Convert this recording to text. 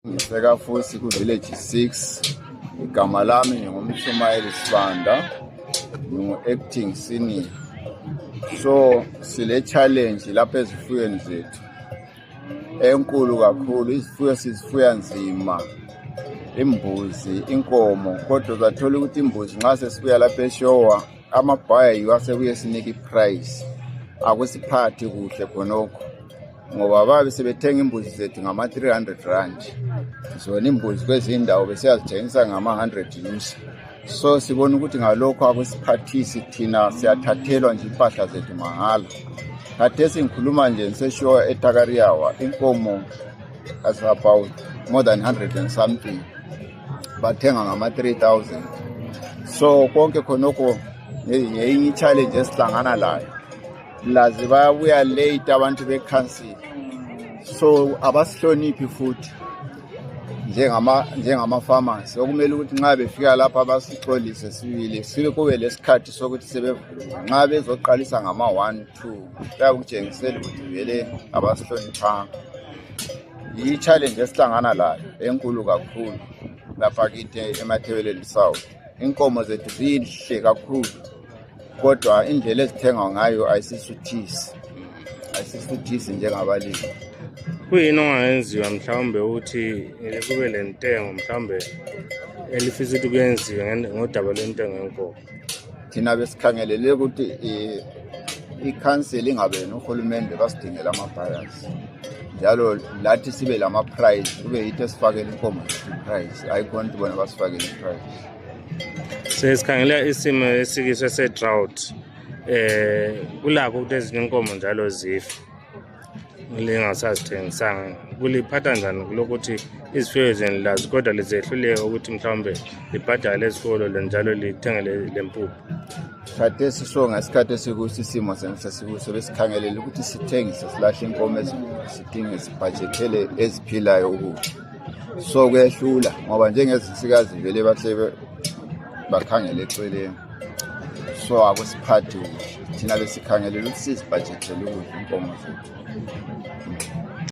eKafusi village 6 igama lami ngumtshumayeli Sibanda acting senior. So sile challenge lapha ezifuyweni zethu enkulu kakhulu. Izifuyo sizifuya nzima, imbuzi, inkomo, kodwa zathola ukuthi imbuzi nxa sesibuya lapha eshowa amabhaya yiwasebuye sinika iprice akusiphathi kuhle khonokho, ngoba babe sebethenga imbuzi zethu ngama 300 rand. Zona imbuzi kwezindawo besiyazithengisa ngama 100 yusa. So sibona ukuthi ngalokho akusiphathisi, thina siyathathelwa nje impahla zethu mahala. Khathesi ngikhuluma nje ngiseshowa eTakariyawa, inkomo as about more than 100 and something bathenga ngama 3000. So konke khonokho yenye challenge esihlangana layo. Lazi babuya late abantu be-council, so abasihloniphi futhi njengama farmers. Okumele ukuthi nxa befika lapha basixolise sibili sibe kube lesikhathi sokuthi sebevula. Nxa bezoqalisa ngama 1 2 bayakutshengisela ukuthi vele abasihloniphanga. Yi challenge esihlangana layo enkulu kakhulu lapha kithi eMathebeleni South. Inkomo zethu zihle kakhulu, kodwa indlela ezithengwa ngayo ayisisuthisi njengabalimi. Kuyini ongayenziwa mhlawumbe ukuthi kube le ntengo mhlawumbe elifisa ukuthi kuyenziwe ngodaba lwentengo yenkomo? Thina besikhangelele ukuthi i-council ingabe nohulumende basidingela ama-buyers, njalo lathi sibe lama price, kube yithi esifakele inkomo price, ayikhona ukuthi bona basifakele price. Sesikhangela isimo esikiswe se-drought, kulakho ukuthi ezinye inkomo njalo zifa lingasazithengisanga. Kuliphatha njani kulokuthi izifuyo zenu lazi kodwa lizehluleka ukuthi mhlawumbe libhadale esikolo njalo lithengele lempuphu? Khathesi so ngesikhathi esikusi isimo sesikuso besikhangelele ukuthi sithengise silahle inkomo ezinye sibhajethele eziphilayo ukudla. So kuyehlula ngoba njengezinsikazi vele bahle bakhangele eceleni, so akusiphathi. Thina besikhangelele ukuthi sizibhajethele ukudla inkomo zethu.